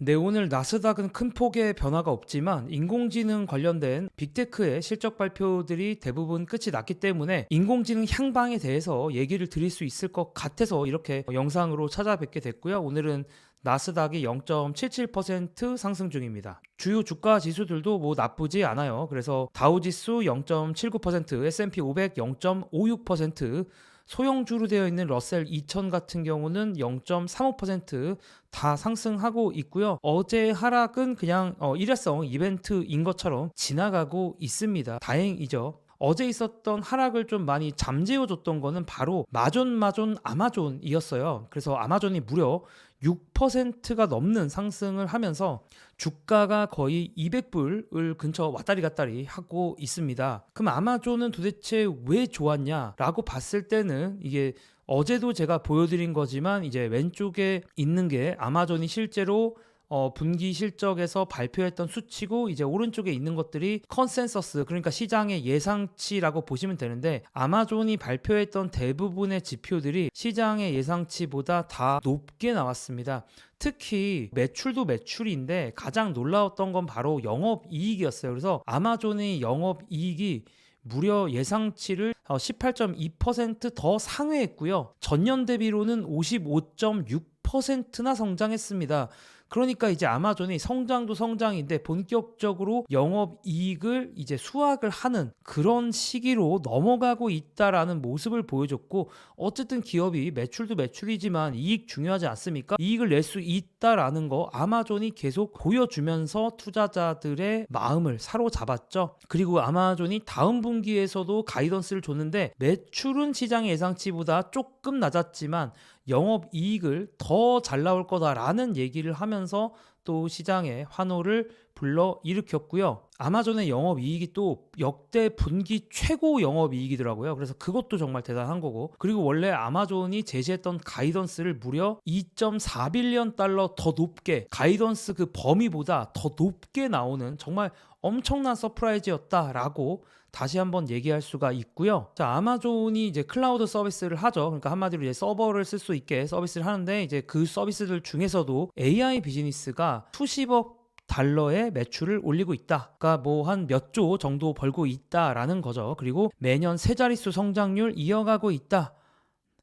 네, 오늘 나스닥은 큰 폭의 변화가 없지만 인공지능 관련된 빅테크의 실적 발표들이 대부분 끝이 났기 때문에 인공지능 향방에 대해서 얘기를 드릴 수 있을 것 같아서 이렇게 영상으로 찾아뵙게 됐고요. 오늘은 나스닥이 0.77% 상승 중입니다. 주요 주가 지수들도 뭐 나쁘지 않아요. 그래서 다우지수 0.79%, S&P 500 0.56%, 소형주로 되어 있는 러셀 2000 같은 경우는 0.35%다 상승하고 있고요. 어제 하락은 그냥 일회성 이벤트인 것처럼 지나가고 있습니다. 다행이죠. 어제 있었던 하락을 좀 많이 잠재워줬던 거는 바로 마존 아마존이었어요. 그래서 아마존이 무려 6%가 넘는 상승을 하면서 주가가 거의 200불을 근처 왔다리 갔다리 하고 있습니다. 그럼 아마존은 도대체 왜 좋았냐라고 봤을 때는 이게 어제도 제가 보여드린 거지만 이제 왼쪽에 있는 게 아마존이 실제로 분기 실적에서 발표했던 수치고 이제 오른쪽에 있는 것들이 컨센서스, 그러니까 시장의 예상치라고 보시면 되는데, 아마존이 발표했던 대부분의 지표들이 시장의 예상치보다 다 높게 나왔습니다. 특히 매출도 매출인데 가장 놀라웠던 건 바로 영업이익이었어요. 그래서 아마존의 영업이익이 무려 예상치를 18.2%더 상회했고요. 전년 대비로는 55.6%나 성장했습니다. 그러니까 이제 아마존이 성장도 성장인데 본격적으로 영업이익을 이제 수확을 하는 그런 시기로 넘어가고 있다라는 모습을 보여줬고, 어쨌든 기업이 매출도 매출이지만 이익 중요하지 않습니까? 이익을 낼 수 있다라는 거 아마존이 계속 보여주면서 투자자들의 마음을 사로잡았죠. 그리고 아마존이 다음 분기에서도 가이던스를 줬는데 매출은 시장의 예상치보다 조금 낮았지만 영업이익을 더 잘 나올 거다라는 얘기를 하면서 또 시장의 환호를 불러일으켰고요. 아마존의 영업이익이 또 역대 분기 최고 영업이익이더라고요. 그래서 그것도 정말 대단한 거고, 그리고 원래 아마존이 제시했던 가이던스를 무려 2.4빌리언 달러 더 높게, 가이던스 그 범위보다 더 높게 나오는 정말 엄청난 서프라이즈였다라고 다시 한번 얘기할 수가 있고요. 자, 아마존이 이제 클라우드 서비스를 하죠. 그러니까 한마디로 이제 서버를 쓸 수 있게 서비스를 하는데, 이제 그 서비스들 중에서도 AI 비즈니스가 수십억 달러의 매출을 올리고 있다. 그러니까 뭐 한 몇 조 정도 벌고 있다라는 거죠. 그리고 매년 세 자릿수 성장률 이어가고 있다.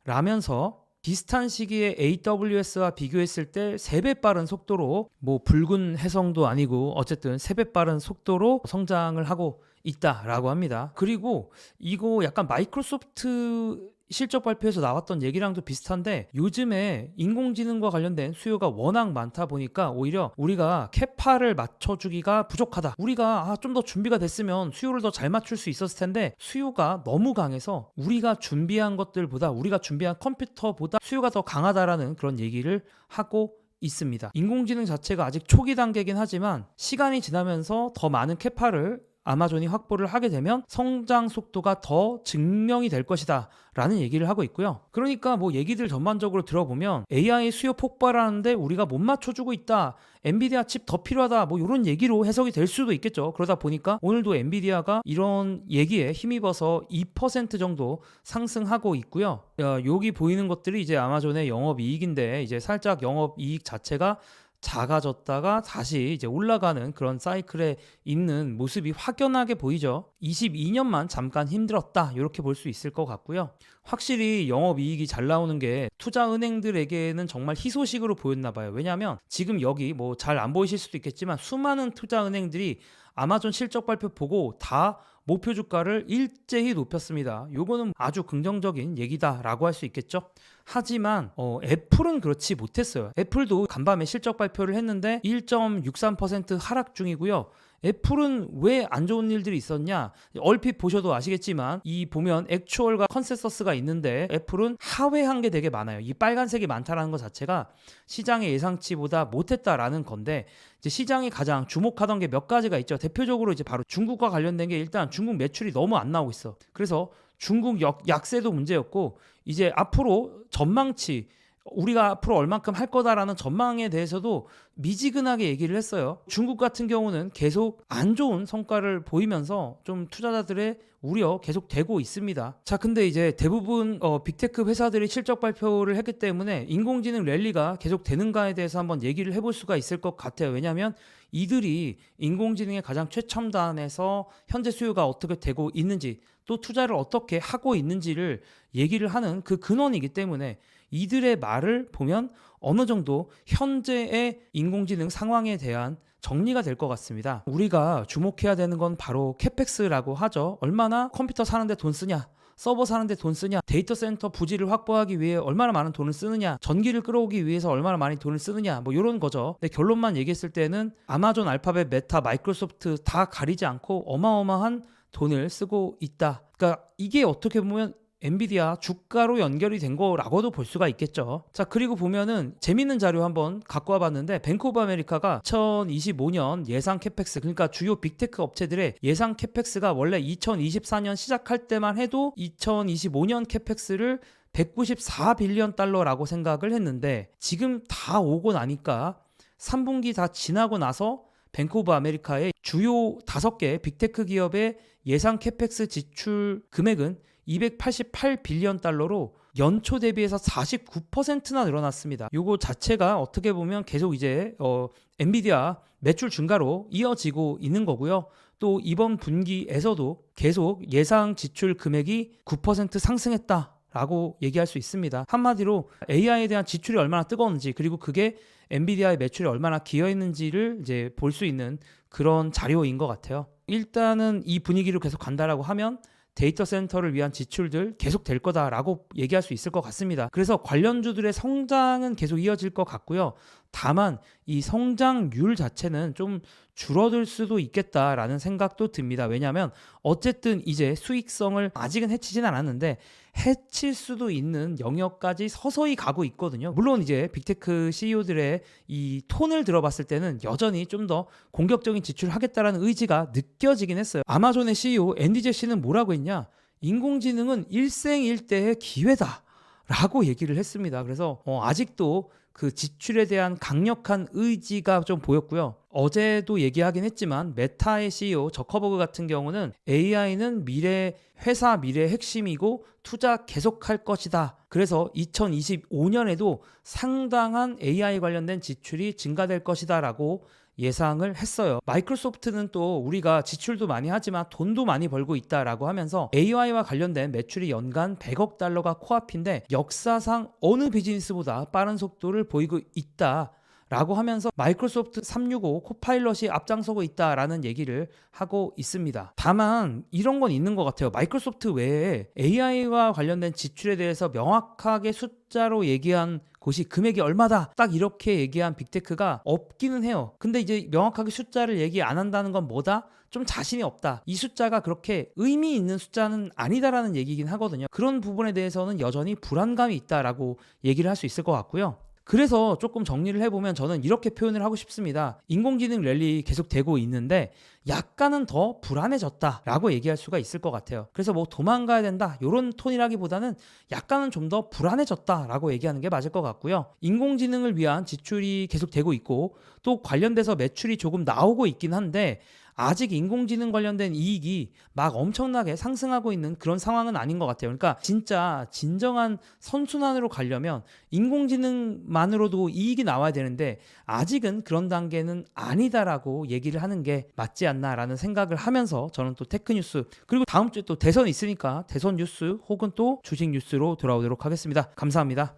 라면서 비슷한 시기에 AWS와 비교했을 때 3배 빠른 속도로, 뭐 붉은 해성도 아니고 어쨌든 3배 빠른 속도로 성장을 하고 있다라고 합니다. 그리고 이거 약간 마이크로소프트 실적 발표에서 나왔던 얘기랑도 비슷한데, 요즘에 인공지능과 관련된 수요가 워낙 많다 보니까 오히려 우리가 캐파를 맞춰주기가 부족하다. 우리가 좀 더 준비가 됐으면 수요를 더 잘 맞출 수 있었을 텐데 수요가 너무 강해서 우리가 준비한 것들보다, 우리가 준비한 컴퓨터보다 수요가 더 강하다라는 그런 얘기를 하고 있습니다. 인공지능 자체가 아직 초기 단계긴 하지만 시간이 지나면서 더 많은 캐파를 아마존이 확보를 하게 되면 성장 속도가 더 증명이 될 것이다 라는 얘기를 하고 있고요. 그러니까 뭐 얘기들 전반적으로 들어보면 AI 수요 폭발하는데 우리가 못 맞춰주고 있다, 엔비디아 칩 더 필요하다, 뭐 이런 얘기로 해석이 될 수도 있겠죠. 그러다 보니까 오늘도 엔비디아가 이런 얘기에 힘입어서 2% 정도 상승하고 있고요. 여기 보이는 것들이 이제 아마존의 영업이익인데, 이제 살짝 영업이익 자체가 작아졌다가 다시 이제 올라가는 그런 사이클에 있는 모습이 확연하게 보이죠. 22년만 잠깐 힘들었다, 이렇게 볼 수 있을 것 같고요. 확실히 영업이익이 잘 나오는 게 투자은행들에게는 정말 희소식으로 보였나 봐요. 왜냐하면 지금 여기 뭐 잘 안 보이실 수도 있겠지만 수많은 투자은행들이 아마존 실적 발표 보고 다 목표 주가를 일제히 높였습니다. 요거는 아주 긍정적인 얘기다라고 할 수 있겠죠. 하지만 애플은 그렇지 못했어요. 애플도 간밤에 실적 발표를 했는데 1.63% 하락 중이고요. 애플은 왜 안 좋은 일들이 있었냐? 얼핏 보셔도 아시겠지만 이 보면 액추얼과 컨센서스가 있는데 애플은 하회한 게 되게 많아요. 이 빨간색이 많다라는 것 자체가 시장의 예상치보다 못했다라는 건데, 이제 시장이 가장 주목하던 게 몇 가지가 있죠. 대표적으로 이제 바로 중국과 관련된 게, 일단 중국 매출이 너무 안 나오고 있어. 그래서 중국 약세도 문제였고, 이제 앞으로 전망치 우리가 앞으로 얼만큼 할 거다라는 전망에 대해서도 미지근하게 얘기를 했어요. 중국 같은 경우는 계속 안 좋은 성과를 보이면서 좀 투자자들의 우려 계속 되고 있습니다. 자, 근데 이제 대부분 빅테크 회사들이 실적 발표를 했기 때문에 인공지능 랠리가 계속 되는가에 대해서 한번 얘기를 해볼 수가 있을 것 같아요. 왜냐하면 이들이 인공지능의 가장 최첨단에서 현재 수요가 어떻게 되고 있는지, 또 투자를 어떻게 하고 있는지를 얘기를 하는 그 근원이기 때문에 이들의 말을 보면 어느 정도 현재의 인공지능 상황에 대한 정리가 될 것 같습니다. 우리가 주목해야 되는 건 바로 캐펙스라고 하죠. 얼마나 컴퓨터 사는데 돈 쓰냐, 서버 사는데 돈 쓰냐, 데이터 센터 부지를 확보하기 위해 얼마나 많은 돈을 쓰느냐, 전기를 끌어오기 위해서 얼마나 많이 돈을 쓰느냐, 뭐 이런 거죠. 근데 결론만 얘기했을 때는 아마존, 알파벳, 메타, 마이크로소프트 다 가리지 않고 어마어마한 돈을 쓰고 있다. 그러니까 이게 어떻게 보면 엔비디아 주가로 연결이 된 거라고도 볼 수가 있겠죠. 자, 그리고 보면은 재밌는 자료 한번 갖고 와봤는데, 뱅크 오브 아메리카가 2025년 예상 캐펙스, 그러니까 주요 빅테크 업체들의 예상 캐펙스가 원래 2024년 시작할 때만 해도 2025년 캐펙스를 194빌리언 달러라고 생각을 했는데, 지금 다 오고 나니까 3분기 다 지나고 나서 뱅크 오브 아메리카의 주요 5개 빅테크 기업의 예상 캐펙스 지출 금액은 288빌리언 달러로 연초 대비해서 49%나 늘어났습니다. 요거 자체가 어떻게 보면 계속 이제 엔비디아 매출 증가로 이어지고 있는 거고요. 또 이번 분기에서도 계속 예상 지출 금액이 9% 상승했다라고 얘기할 수 있습니다. 한마디로 AI에 대한 지출이 얼마나 뜨거운지, 그리고 그게 엔비디아의 매출에 얼마나 기여했는지를 이제 볼 수 있는 그런 자료인 것 같아요. 일단은 이 분위기로 계속 간다라고 하면 데이터 센터를 위한 지출들 계속 될 거다라고 얘기할 수 있을 것 같습니다. 그래서 관련주들의 성장은 계속 이어질 것 같고요. 다만 이 성장률 자체는 좀 줄어들 수도 있겠다라는 생각도 듭니다. 왜냐하면 어쨌든 이제 수익성을 아직은 해치진 않았는데 해칠 수도 있는 영역까지 서서히 가고 있거든요. 물론 이제 빅테크 CEO들의 이 톤을 들어봤을 때는 여전히 좀 더 공격적인 지출을 하겠다라는 의지가 느껴지긴 했어요. 아마존의 CEO 앤디 제시는 뭐라고 했냐? 인공지능은 일생일대의 기회다 라고 얘기를 했습니다. 그래서 아직도 그 지출에 대한 강력한 의지가 좀 보였고요. 어제도 얘기하긴 했지만 메타의 CEO 저커버그 같은 경우는 AI는 회사 미래의 핵심이고 투자 계속할 것이다. 그래서 2025년에도 상당한 AI 관련된 지출이 증가될 것이다 라고 예상을 했어요. 마이크로소프트는 또 우리가 지출도 많이 하지만 돈도 많이 벌고 있다라고 하면서 AI와 관련된 매출이 연간 100억 달러가 코앞인데 역사상 어느 비즈니스보다 빠른 속도를 보이고 있다 라고 하면서 마이크로소프트 365 코파일럿이 앞장서고 있다라는 얘기를 하고 있습니다. 다만 이런 건 있는 것 같아요. 마이크로소프트 외에 AI와 관련된 지출에 대해서 명확하게 숫자로 얘기한 곳이 금액이 얼마다 딱 이렇게 얘기한 빅테크가 없기는 해요. 근데 이제 명확하게 숫자를 얘기 안 한다는 건 뭐다? 좀 자신이 없다. 이 숫자가 그렇게 의미 있는 숫자는 아니다라는 얘기긴 하거든요. 그런 부분에 대해서는 여전히 불안감이 있다라고 얘기를 할 수 있을 것 같고요. 그래서 조금 정리를 해보면 저는 이렇게 표현을 하고 싶습니다. 인공지능 랠리 계속 되고 있는데 약간은 더 불안해졌다라고 얘기할 수가 있을 것 같아요. 그래서 뭐 도망가야 된다 이런 톤이라기보다는 약간은 좀 더 불안해졌다라고 얘기하는 게 맞을 것 같고요. 인공지능을 위한 지출이 계속 되고 있고 또 관련돼서 매출이 조금 나오고 있긴 한데 아직 인공지능 관련된 이익이 막 엄청나게 상승하고 있는 그런 상황은 아닌 것 같아요. 그러니까 진짜 진정한 선순환으로 가려면 인공지능만으로도 이익이 나와야 되는데 아직은 그런 단계는 아니다라고 얘기를 하는 게 맞지 않나라는 생각을 하면서 저는 또 테크뉴스, 그리고 다음 주에 또 대선 있으니까 대선 뉴스 혹은 또 주식 뉴스로 돌아오도록 하겠습니다. 감사합니다.